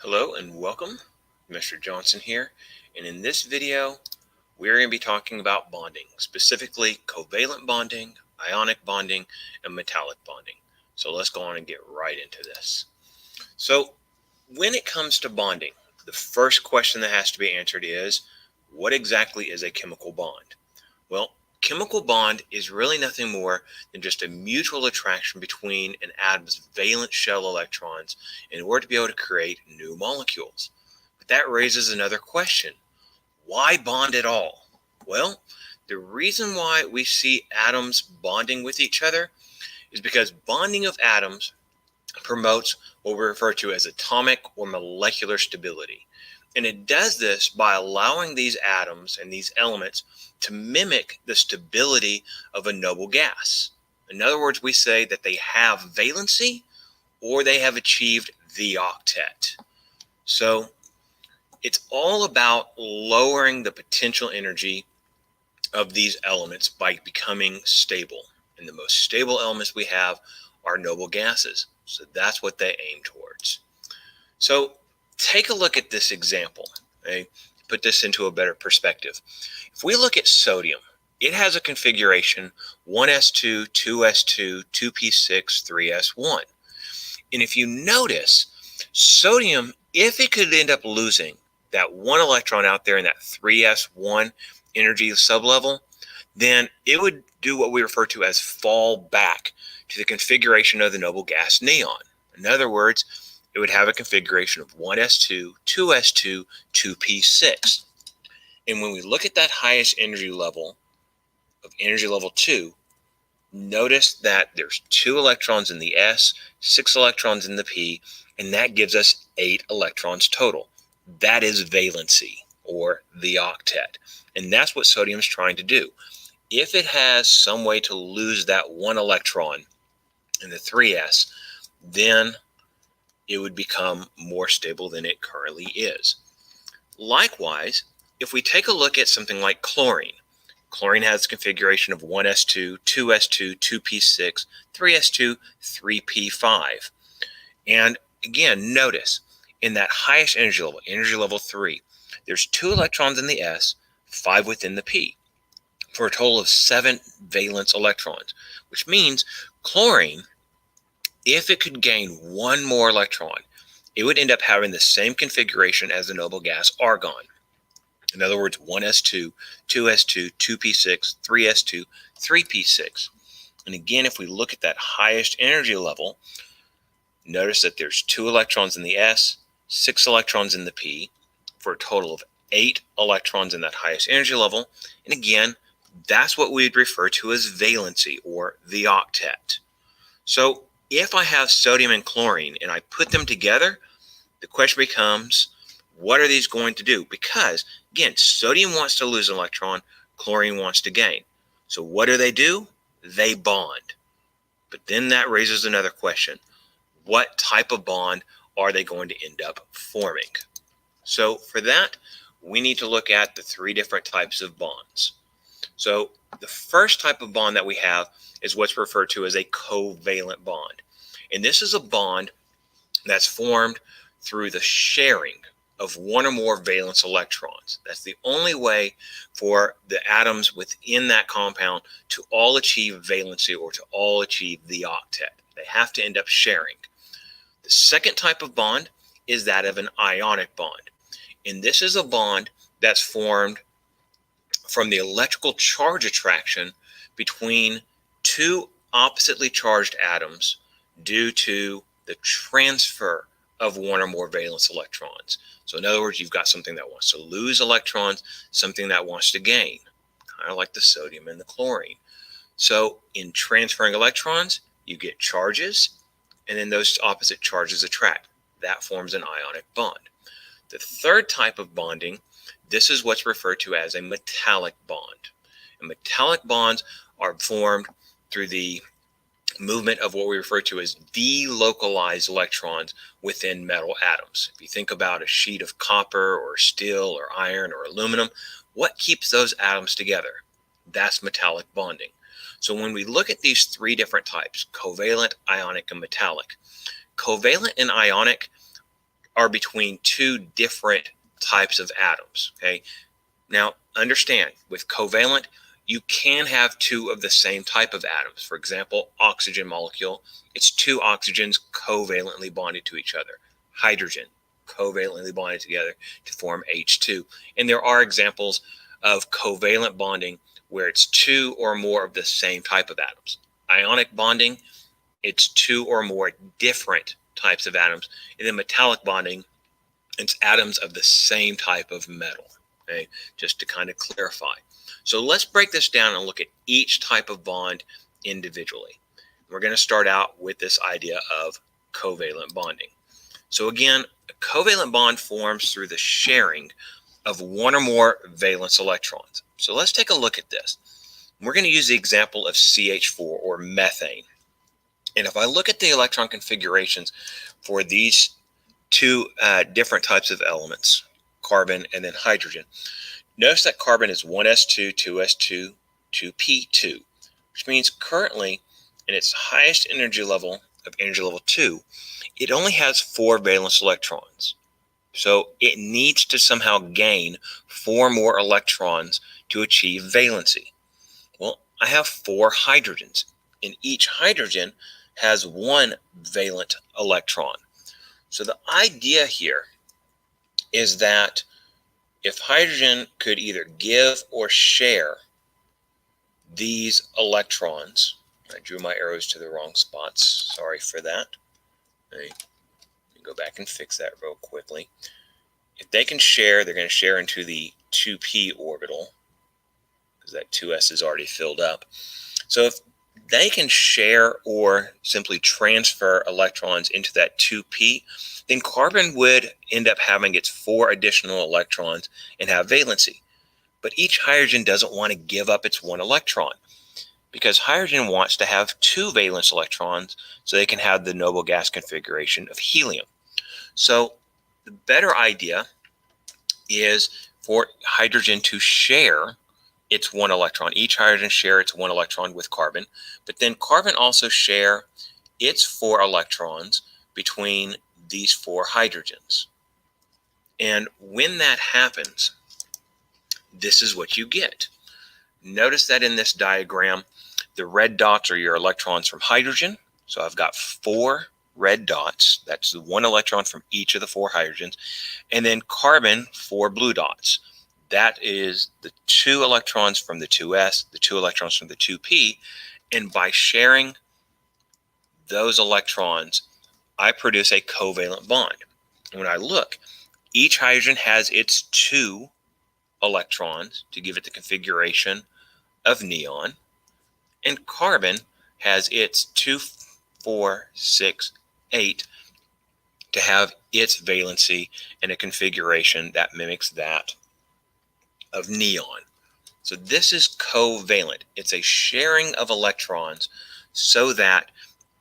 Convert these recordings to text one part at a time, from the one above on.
Hello and welcome. Mr. Johnson here, and in this video we're going to be talking about bonding, specifically covalent bonding, ionic bonding, and metallic bonding. So let's go on and get right into this. So when it comes to bonding, the first question that has to be answered is, what exactly is a chemical bond? Well, chemical bond is really nothing more than just a mutual attraction between an atom's valence shell electrons in order to be able to create new molecules. But that raises another question. Why bond at all? Well, the reason why we see atoms bonding with each other is because bonding of atoms promotes what we refer to as atomic or molecular stability. And it does this by allowing these atoms and these elements to mimic the stability of a noble gas. In other words, we say that they have valency or they have achieved the octet. So it's all about lowering the potential energy of these elements by becoming stable. And the most stable elements we have are noble gases. So that's what they aim towards. So take a look at this example. Okay? Put this into a better perspective. If we look at sodium, it has a configuration 1s2, 2s2, 2p6, 3s1. And if you notice, sodium, if it could end up losing that one electron out there in that 3s1 energy sublevel, then it would do what we refer to as fall back to the configuration of the noble gas neon. In other words, it would have a configuration of 1s2, 2s2, 2p6. And when we look at that highest energy level of energy level 2, notice that there's 2 electrons in the s, 6 electrons in the p, and that gives us 8 electrons total. That is valency, or the octet. And that's what sodium's trying to do. If it has some way to lose that 1 electron in the 3s, then it would become more stable than it currently is. Likewise, if we take a look at something like chlorine, chlorine has a configuration of 1s2, 2s2, 2p6, 3s2, 3p5. And again, notice in that highest energy level 3, there's 2 electrons in the s, 5 within the p, for a total of 7 valence electrons, which means chlorine, if it could gain 1 more electron, it would end up having the same configuration as the noble gas argon. In other words, 1s2, 2s2, 2p6, 3s2, 3p6. And again, if we look at that highest energy level, notice that there's 2 electrons in the s, 6 electrons in the p, for a total of 8 electrons in that highest energy level. And again, that's what we'd refer to as valency, or the octet. So if I have sodium and chlorine and I put them together, the question becomes, what are these going to do? Because, again, sodium wants to lose an electron, chlorine wants to gain. So what do? They bond. But then that raises another question. What type of bond are they going to end up forming? So for that, we need to look at the 3 different types of bonds. So the first type of bond that we have is what's referred to as a covalent bond. And this is a bond that's formed through the sharing of 1 or more valence electrons. That's the only way for the atoms within that compound to all achieve valency or to all achieve the octet. They have to end up sharing. The second type of bond is that of an ionic bond. And this is a bond that's formed from the electrical charge attraction between 2 oppositely charged atoms due to the transfer of 1 or more valence electrons. So in other words, you've got something that wants to lose electrons, something that wants to gain, kind of like the sodium and the chlorine. So in transferring electrons, you get charges, and then those opposite charges attract. That forms an ionic bond. The third type of bonding, this is what's referred to as a metallic bond. And metallic bonds are formed through the movement of what we refer to as delocalized electrons within metal atoms. If you think about a sheet of copper or steel or iron or aluminum, what keeps those atoms together? That's metallic bonding. So when we look at these 3 different types, covalent, ionic, and metallic, covalent and ionic are between two different types of atoms. Okay. Now, understand, with covalent, you can have two of the same type of atoms. For example, oxygen molecule, it's two oxygens covalently bonded to each other. Hydrogen, covalently bonded together to form H2. And there are examples of covalent bonding where it's two or more of the same type of atoms. Ionic bonding, it's two or more different types of atoms. And then metallic bonding, it's atoms of the same type of metal. Okay, just to kind of clarify. So let's break this down and look at each type of bond individually. We're going to start out with this idea of covalent bonding. So again, a covalent bond forms through the sharing of one or more valence electrons. So let's take a look at this. We're going to use the example of CH4 or methane. And if I look at the electron configurations for these two different types of elements, carbon and then hydrogen, notice that carbon is 1s2, 2s2, 2p2, which means currently in its highest energy level of energy level 2, it only has 4 valence electrons. So it needs to somehow gain 4 more electrons to achieve valency. Well, I have 4 hydrogens, and each hydrogen has 1 valent electron. So the idea here is that if hydrogen could either give or share these electrons, I drew my arrows to the wrong spots, sorry for that. Let me go back and fix that real quickly. If they can share, they're going to share into the 2p orbital, because that 2s is already filled up. So if they can share or simply transfer electrons into that 2p, then carbon would end up having its 4 additional electrons and have valency. But each hydrogen doesn't want to give up its 1 electron, because hydrogen wants to have 2 valence electrons so they can have the noble gas configuration of helium. So the better idea is for hydrogen to share its 1 electron. Each hydrogen share its 1 electron with carbon, but then carbon also share its 4 electrons between these 4 hydrogens. And when that happens, this is what you get. Notice that in this diagram, the red dots are your electrons from hydrogen. So I've got 4 red dots. That's the 1 electron from each of the 4 hydrogens. And then carbon, 4 blue dots. That is the 2 electrons from the 2s, the 2 electrons from the 2p. And by sharing those electrons, I produce a covalent bond. When I look, each hydrogen has its 2 electrons to give it the configuration of neon, and carbon has its 2, 4, 6, 8 to have its valency in a configuration that mimics that of neon. So this is covalent. It's a sharing of electrons so that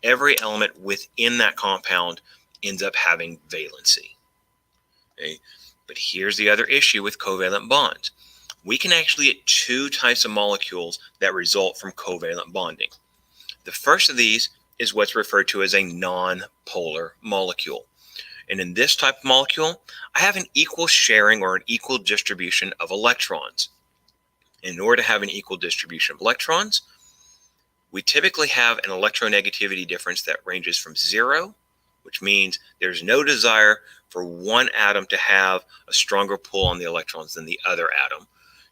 every element within that compound ends up having valency. Okay? But here's the other issue with covalent bonds. We can actually get 2 types of molecules that result from covalent bonding. The first of these is what's referred to as a non-polar molecule. And in this type of molecule, I have an equal sharing or an equal distribution of electrons. In order to have an equal distribution of electrons, we typically have an electronegativity difference that ranges from 0, which means there's no desire for one atom to have a stronger pull on the electrons than the other atom,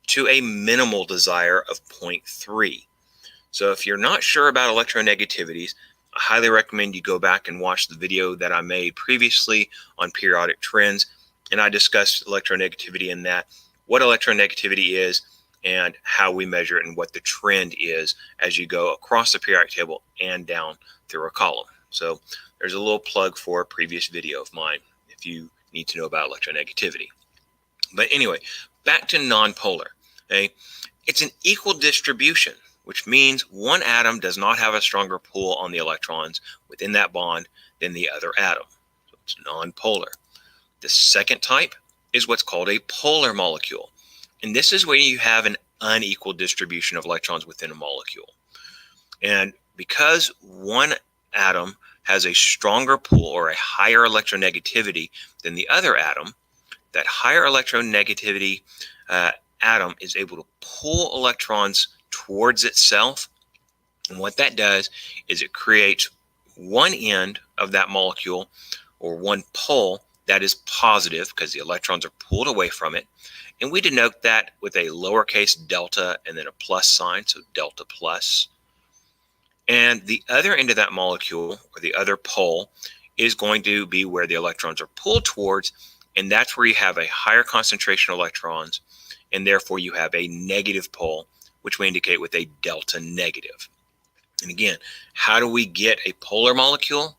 to a minimal desire of 0.3. So if you're not sure about electronegativities, I highly recommend you go back and watch the video that I made previously on periodic trends, and I discussed electronegativity in that, what electronegativity is, and how we measure it, and what the trend is as you go across the periodic table and down through a column. So there's a little plug for a previous video of mine if you need to know about electronegativity. But anyway, back to nonpolar. Okay? It's an equal distribution, which means one atom does not have a stronger pull on the electrons within that bond than the other atom. So it's nonpolar. The second type is what's called a polar molecule. And this is where you have an unequal distribution of electrons within a molecule. And because one atom has a stronger pull or a higher electronegativity than the other atom, that higher electronegativity atom is able to pull electrons towards itself. And what that does is it creates one end of that molecule, or one pole, that is positive because the electrons are pulled away from it. And we denote that with a lowercase delta and then a plus sign, so delta plus. And the other end of that molecule, or the other pole, is going to be where the electrons are pulled towards, and that's where you have a higher concentration of electrons, and therefore you have a negative pole, which we indicate with a delta negative. And again, how do we get a polar molecule?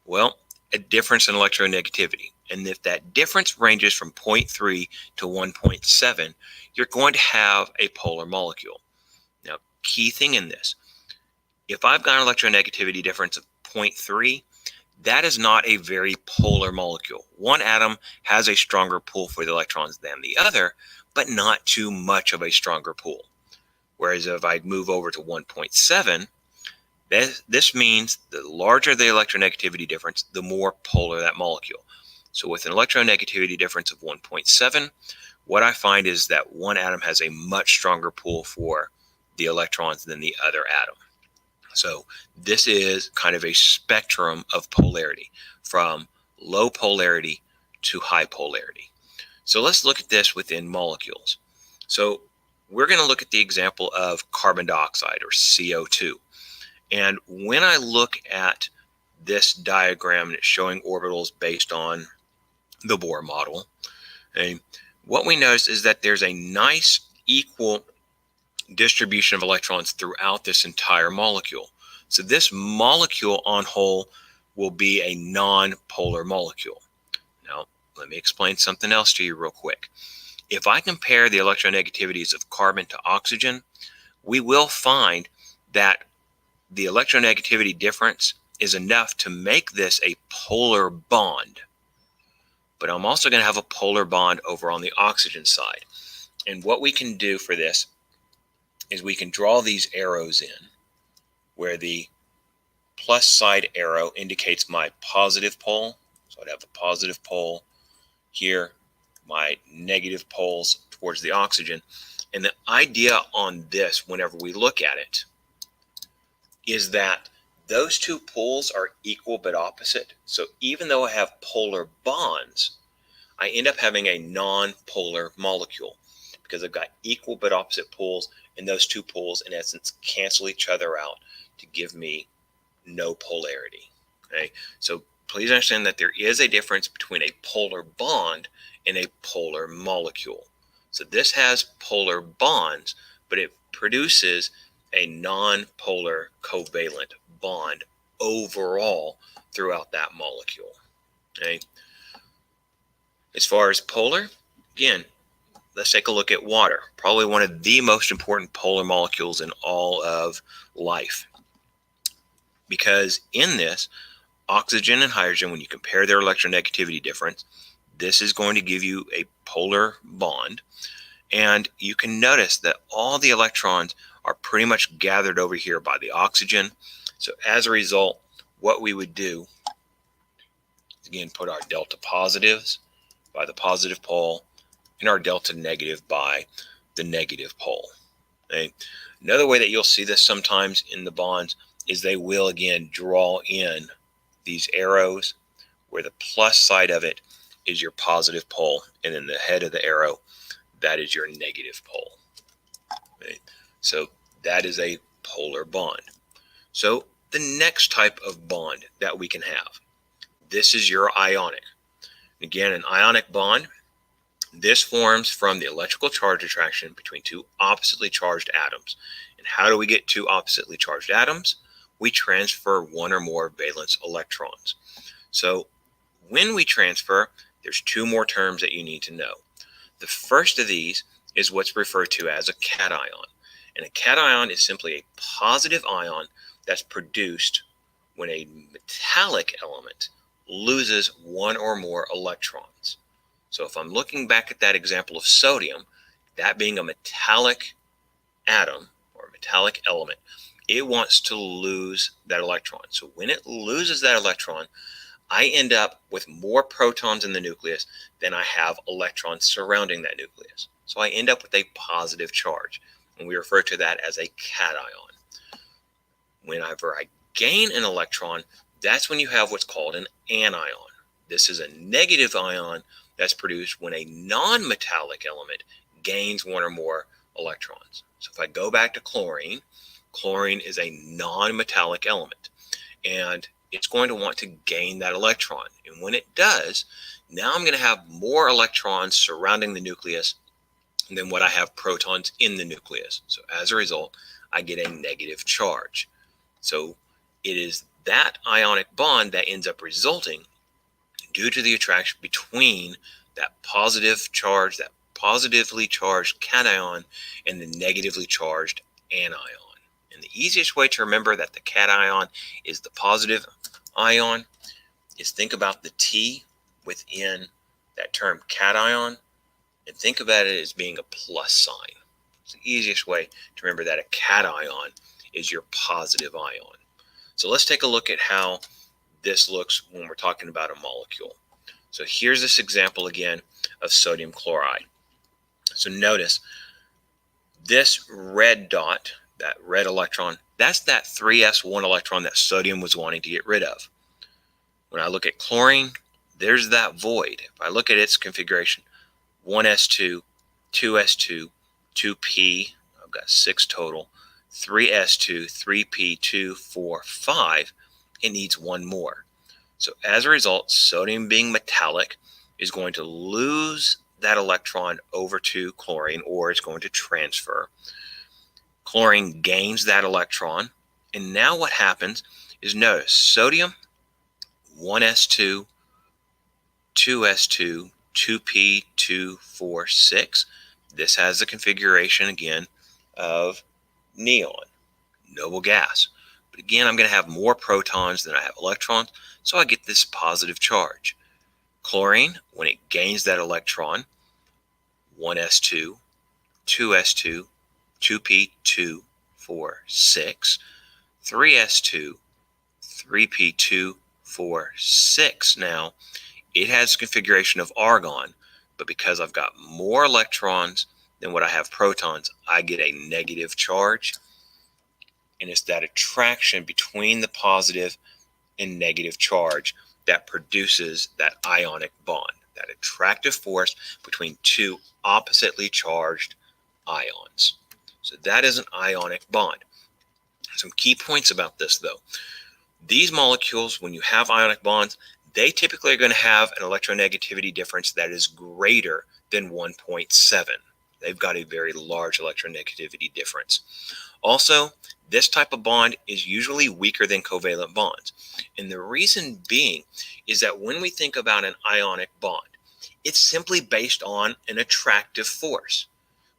Well, a difference in electronegativity. And if that difference ranges from 0.3 to 1.7, you're going to have a polar molecule. Now, key thing in this, if I've got an electronegativity difference of 0.3, that is not a very polar molecule. One atom has a stronger pull for the electrons than the other, but not too much of a stronger pull. Whereas if I move over to 1.7, this means the larger the electronegativity difference, the more polar that molecule. So with an electronegativity difference of 1.7, what I find is that one atom has a much stronger pull for the electrons than the other atom. So this is kind of a spectrum of polarity, from low polarity to high polarity. So let's look at this within molecules. So we're going to look at the example of carbon dioxide, or CO2. And when I look at this diagram, and it's showing orbitals based on the Bohr model, okay, what we notice is that there's a nice equal distribution of electrons throughout this entire molecule. So this molecule on whole will be a non-polar molecule. Now, let me explain something else to you real quick. If I compare the electronegativities of carbon to oxygen, we will find that the electronegativity difference is enough to make this a polar bond. But I'm also going to have a polar bond over on the oxygen side. And what we can do for this is we can draw these arrows in, where the plus side arrow indicates my positive pole. So I'd have the positive pole here, my negative poles towards the oxygen. And the idea on this, whenever we look at it, is that those two poles are equal but opposite. So even though I have polar bonds, I end up having a non-polar molecule because I've got equal but opposite poles, and those two poles in essence cancel each other out to give me no polarity. Okay, so please understand that there is a difference between a polar bond and a polar molecule. So this has polar bonds, but it produces a non-polar covalent bond overall throughout that molecule. Okay. As far as polar, again, let's take a look at water. Probably one of the most important polar molecules in all of life. Because in this, oxygen and hydrogen, when you compare their electronegativity difference, this is going to give you a polar bond. And you can notice that all the electrons are pretty much gathered over here by the oxygen. So as a result, what we would do is again put our delta positives by the positive pole and our delta negative by the negative pole. Okay. Another way that you'll see this sometimes in the bonds is they will again draw in these arrows where the plus side of it is your positive pole, and then the head of the arrow, that is your negative pole. Okay. So that is a polar bond. So the next type of bond that we can have, this is your ionic. Again, an ionic bond, this forms from the electrical charge attraction between two oppositely charged atoms. And how do we get two oppositely charged atoms? We transfer one or more valence electrons. So when we transfer, there's two more terms that you need to know. The first of these is what's referred to as a cation. And a cation is simply a positive ion that's produced when a metallic element loses one or more electrons. So if I'm looking back at that example of sodium, that being a metallic atom or metallic element, it wants to lose that electron. So when it loses that electron, I end up with more protons in the nucleus than I have electrons surrounding that nucleus. So I end up with a positive charge, and we refer to that as a cation. Whenever I gain an electron, that's when you have what's called an anion. This is a negative ion that's produced when a non-metallic element gains one or more electrons. So if I go back to chlorine, chlorine is a non-metallic element, and it's going to want to gain that electron. And when it does, now I'm going to have more electrons surrounding the nucleus than what I have protons in the nucleus. So as a result, I get a negative charge. So it is that ionic bond that ends up resulting due to the attraction between that positive charge, that positively charged cation, and the negatively charged anion. And the easiest way to remember that the cation is the positive ion is think about the T within that term cation and think about it as being a plus sign. It's the easiest way to remember that a cation is your positive ion. So let's take a look at how this looks when we're talking about a molecule. So here's this example again of sodium chloride. So notice this red dot, that red electron, that's that 3s1 electron that sodium was wanting to get rid of. When I look at chlorine, there's that void. If I look at its configuration, 1s2, 2s2, 2p, I've got 6 total, 3s2, 3p2, 4, 5, it needs one more. So as a result, sodium being metallic is going to lose that electron over to chlorine, or it's going to transfer. Chlorine gains that electron, and now what happens is notice sodium, 1s2, 2s2, 2p, 2, 4, 6. This has the configuration again of neon, noble gas. But again, I'm going to have more protons than I have electrons, so I get this positive charge. Chlorine, when it gains that electron, 1s2, 2s2, 2p, 2, 4, 6, 3s2, 3p2, 4, 6. Now, it has configuration of argon, but because I've got more electrons than what I have protons, I get a negative charge. And it's that attraction between the positive and negative charge that produces that ionic bond, that attractive force between two oppositely charged ions. So that is an ionic bond. Some key points about this, though. These molecules, when you have ionic bonds, they typically are going to have an electronegativity difference that is greater than 1.7. They've got a very large electronegativity difference. Also, this type of bond is usually weaker than covalent bonds. And the reason being is that when we think about an ionic bond, it's simply based on an attractive force.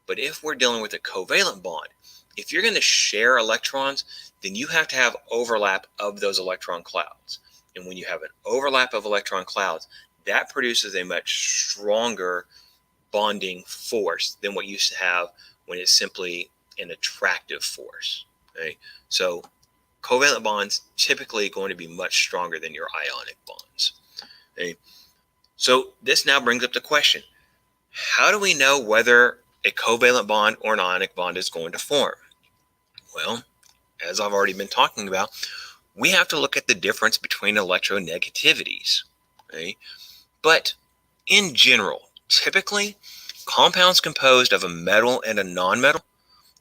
But if we're dealing with a covalent bond, if you're going to share electrons, then you have to have overlap of those electron clouds. And when you have an overlap of electron clouds, that produces a much stronger bonding force than what you have when it's simply an attractive force. Okay? So covalent bonds typically going to be much stronger than your ionic bonds. Okay? So this now brings up the question, how do we know whether a covalent bond or an ionic bond is going to form? Well, as I've already been talking about, we have to look at the difference between electronegativities. Okay? But in general, typically, compounds composed of a metal and a nonmetal,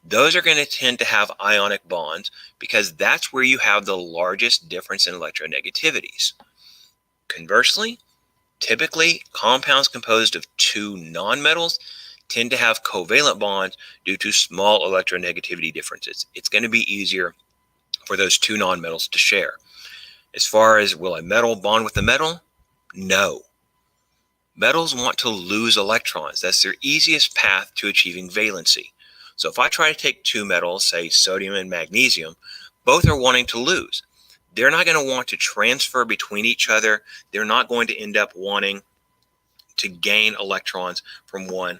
those are going to tend to have ionic bonds because that's where you have the largest difference in electronegativities. Conversely, typically, compounds composed of two nonmetals tend to have covalent bonds due to small electronegativity differences. It's going to be easier for those two nonmetals to share. As far as will a metal bond with a metal? No. Metals want to lose electrons. That's their easiest path to achieving valency. So if I try to take two metals, say sodium and magnesium, both are wanting to lose. They're not going to want to transfer between each other. They're not going to end up wanting to gain electrons from one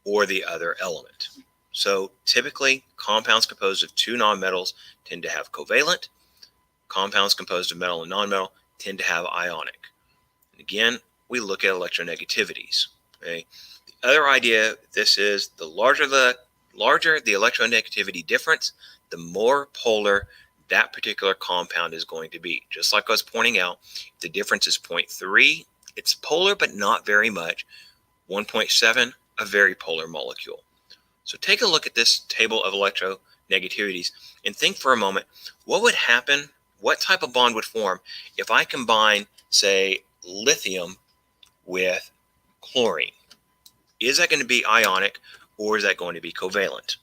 or the other element. So typically, compounds composed of two nonmetals tend to have covalent. Compounds composed of metal and nonmetal tend to have ionic. And again, we look at electronegativities. Okay? The other idea, this is the larger the electronegativity difference, the more polar that particular compound is going to be. Just like I was pointing out, if the difference is 0.3, it's polar but not very much. 1.7, a very polar molecule. So take a look at this table of electronegativities and think for a moment, what would happen, what type of bond would form if I combine, say, lithium with chlorine? Is that going to be ionic or is that going to be covalent?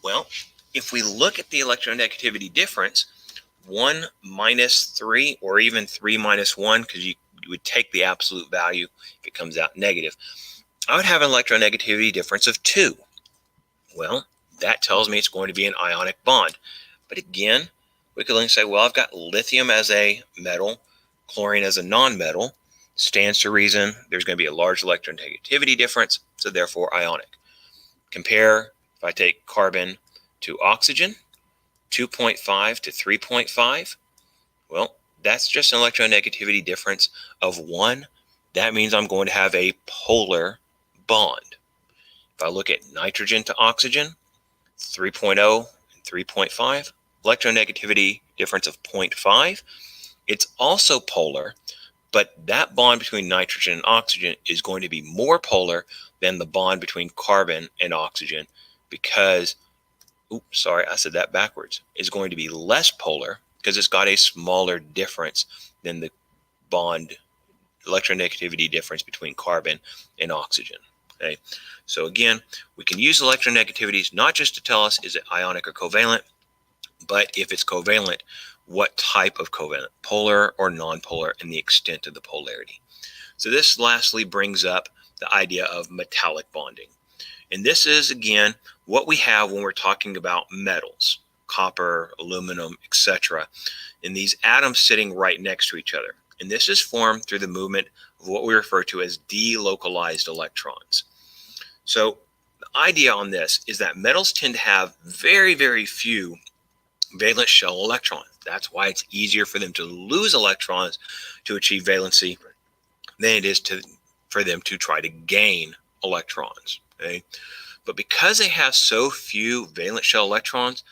Well, if we look at the electronegativity difference, 1 minus 3 or even 3 minus 1, because you would take the absolute value if it comes out negative, I would have an electronegativity difference of 2. Well, that tells me it's going to be an ionic bond. But again, we could say, well, I've got lithium as a metal, chlorine as a nonmetal. Stands to reason there's going to be a large electronegativity difference, so therefore ionic. Compare if I take carbon to oxygen, 2.5 to 3.5. Well, that's just an electronegativity difference of 1. That means I'm going to have a polar bond. If I look at nitrogen to oxygen, 3.0 and 3.5, electronegativity difference of 0.5. It's also polar, but that bond between nitrogen and oxygen is going to be more polar than the bond between carbon and oxygen because, I said that backwards. It's going to be less polar because it's got a smaller difference than the bond electronegativity difference between carbon and oxygen. Okay, so again, we can use electronegativities not just to tell us is it ionic or covalent, but if it's covalent, what type of covalent, polar or nonpolar, and the extent of the polarity. So this lastly brings up the idea of metallic bonding. And this is, again, what we have when we're talking about metals, copper, aluminum, etc., and these atoms sitting right next to each other. And this is formed through the movement of what we refer to as delocalized electrons. So the idea on this is that metals tend to have very, very few valence shell electrons. That's why it's easier for them to lose electrons to achieve valency than it is for them to try to gain electrons. Okay? But because they have so few valence shell electrons,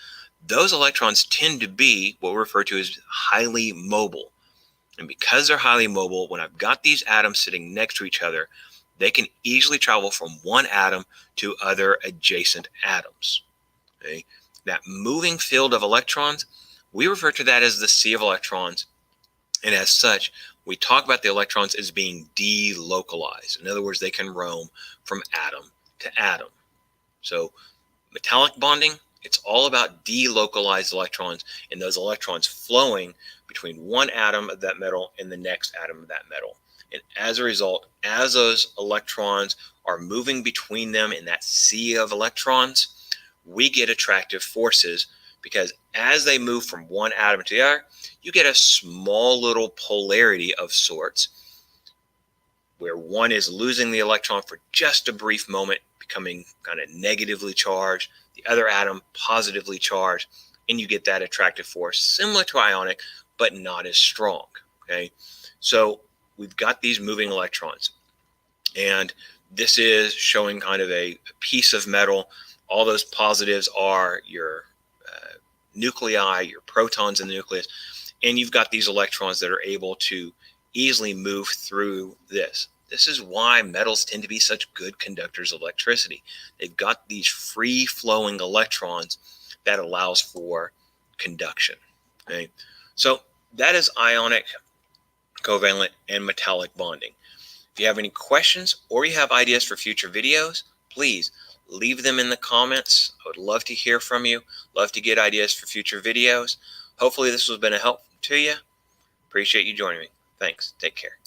those electrons tend to be what we refer to as highly mobile. And because they're highly mobile, when I've got these atoms sitting next to each other, they can easily travel from one atom to other adjacent atoms. Okay? That moving field of electrons, we refer to that as the sea of electrons. And as such, we talk about the electrons as being delocalized. In other words, they can roam from atom to atom. So metallic bonding, it's all about delocalized electrons and those electrons flowing between one atom of that metal and the next atom of that metal. And as a result, as those electrons are moving between them in that sea of electrons, we get attractive forces because as they move from one atom to the other, you get a small little polarity of sorts where one is losing the electron for just a brief moment, becoming kind of negatively charged, the other atom positively charged, and you get that attractive force similar to ionic, but not as strong. Okay, so we've got these moving electrons, and this is showing kind of a piece of metal. All those positives are your nuclei, your protons in the nucleus, and you've got these electrons that are able to easily move through this. This is why metals tend to be such good conductors of electricity. They've got these free-flowing electrons that allows for conduction. Okay? So that is ionic, covalent, and metallic bonding. If you have any questions or you have ideas for future videos, please leave them in the comments. I would love to hear from you. Love to get ideas for future videos. Hopefully this has been a help to you. Appreciate you joining me. Thanks. Take care.